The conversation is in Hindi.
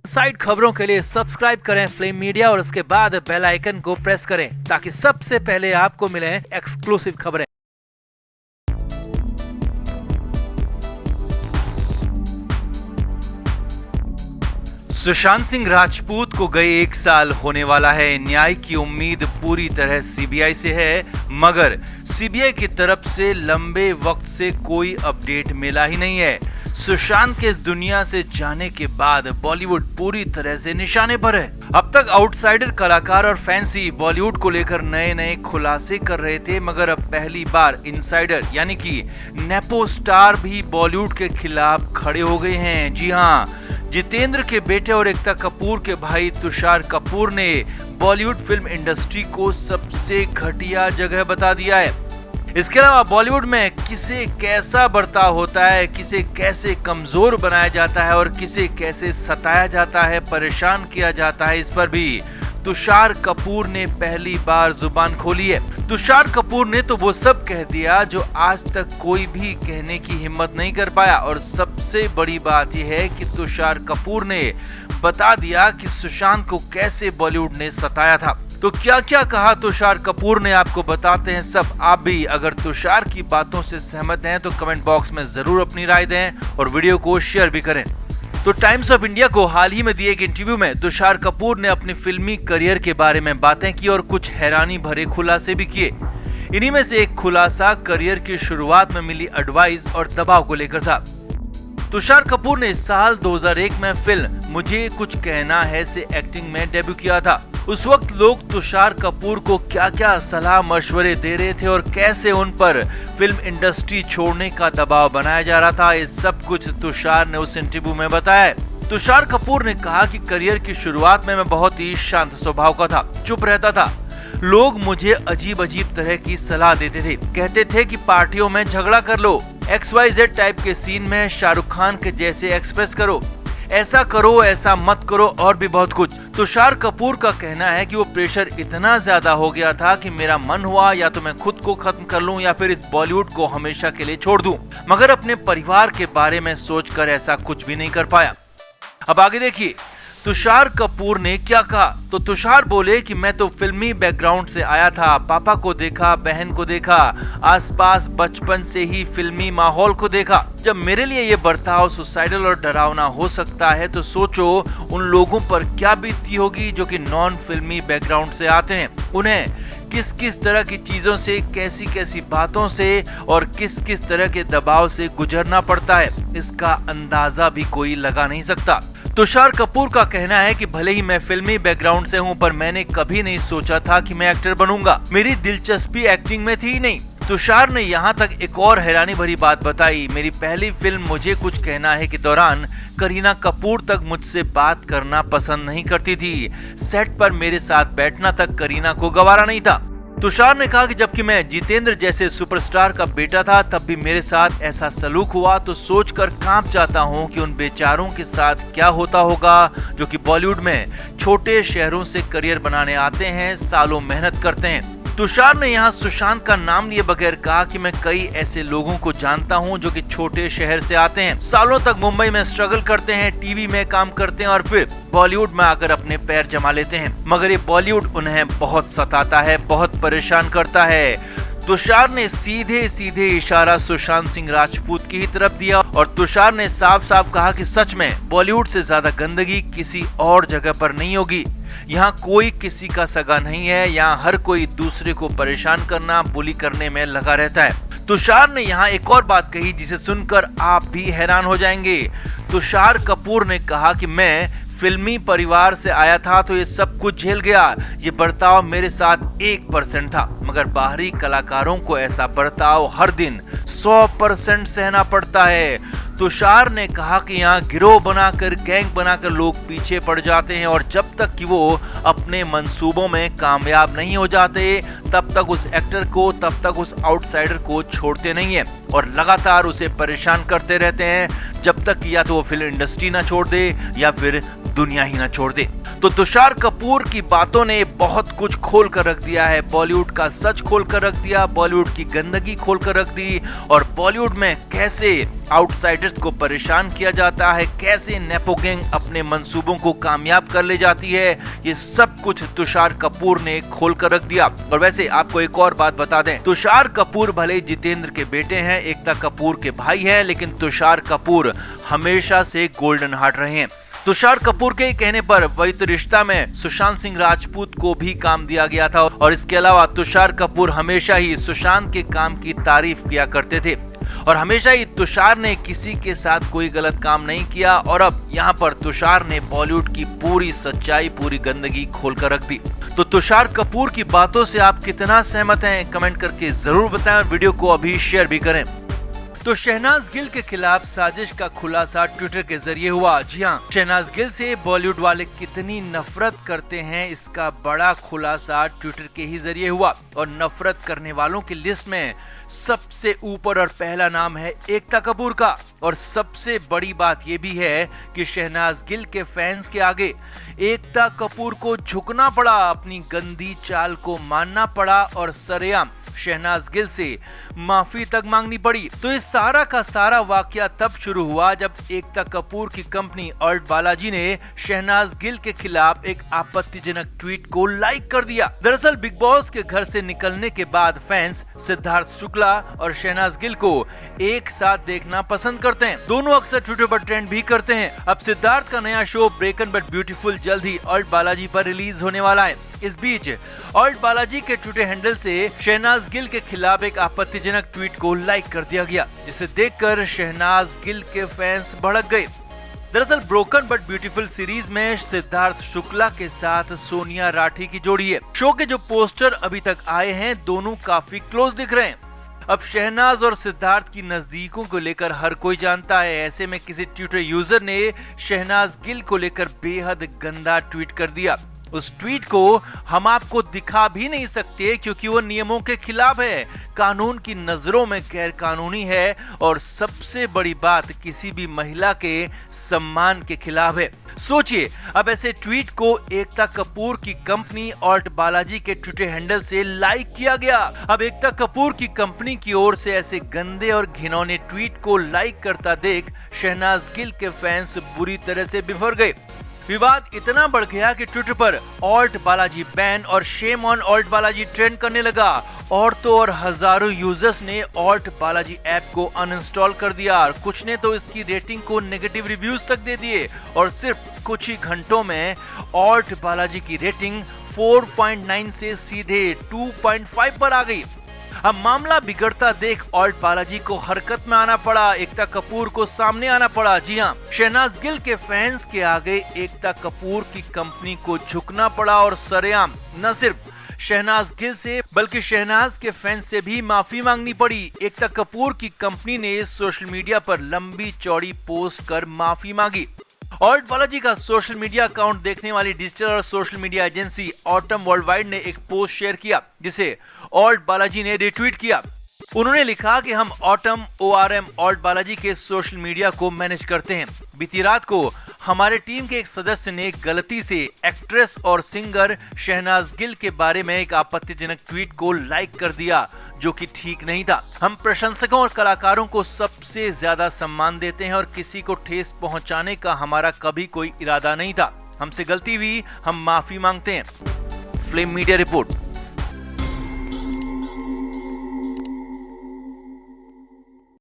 साइड खबरों के लिए सब्सक्राइब करें फ्लेम मीडिया और उसके बाद बेल आइकन को प्रेस करें ताकि सबसे पहले आपको मिले एक्सक्लूसिव खबरें। सुशांत सिंह राजपूत को गए 1 साल होने वाला है। न्याय की उम्मीद पूरी तरह सीबीआई से है, मगर सीबीआई की तरफ से लंबे वक्त से कोई अपडेट मिला ही नहीं है। सुशांत के इस दुनिया से जाने के बाद बॉलीवुड पूरी तरह से निशाने पर है। अब तक आउटसाइडर कलाकार और फैंसी बॉलीवुड को लेकर नए नए खुलासे कर रहे थे, मगर अब पहली बार इनसाइडर यानी कि नेपो स्टार भी बॉलीवुड के खिलाफ खड़े हो गए हैं। जी हाँ, जितेंद्र के बेटे और एकता कपूर के भाई तुषार कपूर ने बॉलीवुड फिल्म इंडस्ट्री को सबसे घटिया जगह बता दिया है। इसके अलावा बॉलीवुड में किसे कैसा बर्ताव होता है, किसे कैसे कमजोर बनाया जाता है और किसे कैसे सताया जाता है, परेशान किया जाता है, इस पर भी तुषार कपूर ने पहली बार जुबान खोली है। तुषार कपूर ने तो वो सब कह दिया जो आज तक कोई भी कहने की हिम्मत नहीं कर पाया, और सबसे बड़ी बात यह है कि तुषार कपूर ने बता दिया कि सुशांत को कैसे बॉलीवुड ने सताया था। तो क्या क्या कहा तुषार कपूर ने, आपको बताते हैं सब। आप भी अगर तुषार की बातों से सहमत हैं तो कमेंट बॉक्स में जरूर अपनी राय दें और वीडियो को शेयर भी करें। तो टाइम्स ऑफ इंडिया को हाल ही में दिए एक इंटरव्यू में तुषार कपूर ने अपने फिल्मी करियर के बारे में बातें की और कुछ हैरानी भरे खुलासे भी किए। इन्हीं में से एक खुलासा करियर की शुरुआत में मिली एडवाइस और दबाव को लेकर था। तुषार कपूर ने साल 2001 में फिल्म मुझे कुछ कहना है से एक्टिंग में डेब्यू किया था। उस वक्त लोग तुषार कपूर को क्या क्या सलाह मशवरे दे रहे थे और कैसे उन पर फिल्म इंडस्ट्री छोड़ने का दबाव बनाया जा रहा था, ये सब कुछ तुषार ने उस इंटरव्यू में बताया। तुषार कपूर ने कहा कि करियर की शुरुआत में मैं बहुत ही शांत स्वभाव का था, चुप रहता था। लोग मुझे अजीब अजीब तरह की सलाह देते थे, कहते थे कि पार्टियों में झगड़ा कर लो, XYZ टाइप के सीन में शाहरुख खान के जैसे एक्सप्रेस करो, ऐसा करो, ऐसा मत करो, और भी बहुत कुछ। तुषार कपूर का कहना है कि वो प्रेशर इतना ज्यादा हो गया था कि मेरा मन हुआ या तो मैं खुद को खत्म कर लूं या फिर इस बॉलीवुड को हमेशा के लिए छोड़ दूं, मगर अपने परिवार के बारे में सोचकर ऐसा कुछ भी नहीं कर पाया। अब आगे देखिए तुषार कपूर ने क्या कहा। तो तुषार बोले कि मैं तो फिल्मी बैकग्राउंड से आया था, पापा को देखा, बहन को देखा, आसपास बचपन से ही फिल्मी माहौल को देखा। जब मेरे लिए ये बर्ताव सुसाइडल और डरावना हो सकता है तो सोचो उन लोगों पर क्या बीतती होगी जो कि नॉन फिल्मी बैकग्राउंड से आते हैं। उन्हें किस किस तरह की चीजों से, कैसी कैसी बातों से और किस किस तरह के दबाव से गुजरना पड़ता है, इसका अंदाजा भी कोई लगा नहीं सकता। तुषार कपूर का कहना है कि भले ही मैं फिल्मी बैकग्राउंड से हूं, पर मैंने कभी नहीं सोचा था कि मैं एक्टर बनूंगा। मेरी दिलचस्पी एक्टिंग में थी ही नहीं। तुषार ने यहाँ तक एक और हैरानी भरी बात बताई। मेरी पहली फिल्म मुझे कुछ कहना है के दौरान करीना कपूर तक मुझसे बात करना पसंद नहीं करती थी। सेट पर मेरे साथ बैठना तक करीना को गवारा नहीं था। तुषार ने कहा कि जबकि मैं जितेंद्र जैसे सुपरस्टार का बेटा था तब भी मेरे साथ ऐसा सलूक हुआ तो सोचकर कांप जाता हूं कि उन बेचारों के साथ क्या होता होगा जो कि बॉलीवुड में छोटे शहरों से करियर बनाने आते हैं, सालों मेहनत करते हैं। तुषार ने यहाँ सुशांत का नाम लिए बगैर कहा कि मैं कई ऐसे लोगों को जानता हूँ जो कि छोटे शहर से आते हैं, सालों तक मुंबई में स्ट्रगल करते हैं, टीवी में काम करते हैं और फिर बॉलीवुड में आकर अपने पैर जमा लेते हैं, मगर ये बॉलीवुड उन्हें बहुत सताता है, बहुत परेशान करता है। तुषार ने सीधे सीधे इशारा सुशांत सिंह राजपूत की ही तरफ दिया और तुषार ने साफ साफ कहा कि सच में बॉलीवुड से ज्यादा गंदगी किसी और जगह पर नहीं होगी। यहाँ कोई किसी का सगा नहीं है, यहाँ हर कोई दूसरे को परेशान करना, बुली करने में लगा रहता है। तुषार ने यहाँ एक और बात कही जिसे सुनकर आप भी हैरान हो जाएंगे। तुषार कपूर ने कहा कि मैं फिल्मी परिवार से आया था तो ये सब कुछ झेल गया, ये बर्ताव मेरे साथ 1% था, मगर बाहरी कलाकारों को ऐसा बर्ताव हर दिन 100% सहना पड़ता है। तुषार ने कहा कि यहाँ गिरोह बनाकर, गैंग बनाकर लोग पीछे पड़ जाते हैं और जब तक कि वो अपने मंसूबों में कामयाब नहीं हो जाते तब तक उस एक्टर को, तब तक उस आउटसाइडर को छोड़ते नहीं है और लगातार उसे परेशान करते रहते हैं जब तक या तो वो फिल्म इंडस्ट्री ना छोड़ दे या फिर दुनिया ही ना छोड़ दे। तो तुषार कपूर की बातों ने बहुत कुछ खोल कर रख दिया है, बॉलीवुड का सच खोल कर रख दिया, बॉलीवुड की गंदगी खोल कर रख दी और बॉलीवुड में कैसे आउटसाइडर्स को परेशान किया जाता है, कैसे नेपो गैंग अपने मंसूबों को कामयाब कर ले जाती है, ये सब कुछ तुषार कपूर ने खोल कर रख दिया। और वैसे आपको एक और बात बता दें, तुषार कपूर भले जितेंद्र के बेटे हैं, एकता कपूर के भाई हैं, लेकिन तुषार कपूर हमेशा से गोल्डन हार्ट रहे हैं। तुषार कपूर के कहने पर वही तो रिश्ता में सुशांत सिंह राजपूत को भी काम दिया गया था और इसके अलावा तुषार कपूर हमेशा ही सुशांत के काम की तारीफ किया करते थे और हमेशा ही तुषार ने किसी के साथ कोई गलत काम नहीं किया और अब यहाँ पर तुषार ने बॉलीवुड की पूरी सच्चाई, पूरी गंदगी खोल कर रख दी। तो तुषार कपूर की बातों से आप कितना सहमत हैं, कमेंट करके जरूर बताएं और वीडियो को अभी शेयर भी करें। तो शहनाज गिल के खिलाफ साजिश का खुलासा ट्विटर के जरिए हुआ। जी हाँ, शहनाज गिल से बॉलीवुड वाले कितनी नफरत करते हैं इसका बड़ा खुलासा ट्विटर के ही जरिए हुआ और नफरत करने वालों की लिस्ट में सबसे ऊपर और पहला नाम है एकता कपूर का। और सबसे बड़ी बात यह भी है कि शहनाज गिल के फैंस के आगे एकता कपूर को झुकना पड़ा, अपनी गंदी चाल को मानना पड़ा और सरेआम शहनाज गिल से माफी तक मांगनी पड़ी। तो इस सारा का सारा वाकया तब शुरू हुआ जब एकता कपूर की कंपनी ऑल्ट बालाजी ने शहनाज गिल के खिलाफ एक आपत्तिजनक ट्वीट को लाइक कर दिया। दरअसल बिग बॉस के घर से निकलने के बाद फैंस सिद्धार्थ शुक्ला और शहनाज गिल को एक साथ देखना पसंद करते हैं। दोनों अक्सर ट्विटर पर ट्रेंड भी करते हैं। अब सिद्धार्थ का नया शो ब्रेकन बट ब्यूटीफुल जल्द ही ऑल्ट बालाजी पर रिलीज होने वाला है। इस बीच ऑल्ट बालाजी के ट्विटर हैंडल से शहनाज गिल के खिलाफ एक आपत्तिजनक ट्वीट को लाइक कर दिया गया, जिसे देखकर शहनाज गिल के फैंस भड़क गए। दरअसल ब्रोकन बट ब्यूटीफुल सीरीज में सिद्धार्थ शुक्ला के साथ सोनिया राठी की जोड़ी है। शो के जो पोस्टर अभी तक आए हैं दोनों काफी क्लोज दिख रहे हैं। अब शहनाज और सिद्धार्थ की नजदीकों को लेकर हर कोई जानता है। ऐसे में किसी ट्विटर यूजर ने शहनाज गिल को लेकर बेहद गंदा ट्वीट कर दिया। उस ट्वीट को हम आपको दिखा भी नहीं सकते क्योंकि वो नियमों के खिलाफ है, कानून की नजरों में गैर कानूनी है और सबसे बड़ी बात किसी भी महिला के सम्मान के खिलाफ है। सोचिए, अब ऐसे ट्वीट को एकता कपूर की कंपनी ऑल्ट बालाजी के ट्विटर हैंडल से लाइक किया गया। अब एकता कपूर की कंपनी की ओर से ऐसे गंदे और घिनौने ट्वीट को लाइक करता देख शहनाज गिल के फैंस बुरी तरह से बिफर गए। विवाद इतना बढ़ गया कि ट्विटर पर ऑल्ट बालाजी बैन और shame on alt Balaji trend करने लगा और तो और हजारों यूजर्स ने ऑल्ट बालाजी ऐप को अनइंस्टॉल कर दिया और कुछ ने तो इसकी रेटिंग को नेगेटिव रिव्यूज तक दे दिए और सिर्फ कुछ ही घंटों में ऑल्ट बालाजी की रेटिंग 4.9 से सीधे 2.5 पर आ गई। अब मामला बिगड़ता देख ऑल्ट बालाजी को हरकत में आना पड़ा, एकता कपूर को सामने आना पड़ा। जी हाँ, शहनाज गिल के फैंस के आगे एकता कपूर की कंपनी को झुकना पड़ा और सरेआम न सिर्फ शहनाज गिल से बल्कि शहनाज के फैंस से भी माफी मांगनी पड़ी। एकता कपूर की कंपनी ने सोशल मीडिया पर लंबी चौड़ी पोस्ट कर माफी मांगी। ऑल्ट बालाजी का सोशल मीडिया अकाउंट देखने वाली डिजिटल और social media agency autumn worldwide ने एक पोस्ट शेयर किया जिसे ऑल्ट बालाजी ने रिट्वीट किया। उन्होंने लिखा कि हम ऑटम ORM ऑल्ट बालाजी के सोशल मीडिया को मैनेज करते हैं। बीती रात को हमारे टीम के एक सदस्य ने गलती से एक्ट्रेस और सिंगर शहनाज गिल के बारे में एक आपत्तिजनक ट्वीट को लाइक कर दिया जो कि ठीक नहीं था। हम प्रशंसकों और कलाकारों को सबसे ज्यादा सम्मान देते हैं और किसी को ठेस पहुंचाने का हमारा कभी कोई इरादा नहीं था। हमसे गलती हुई, हम माफी मांगते हैं। Flame media report.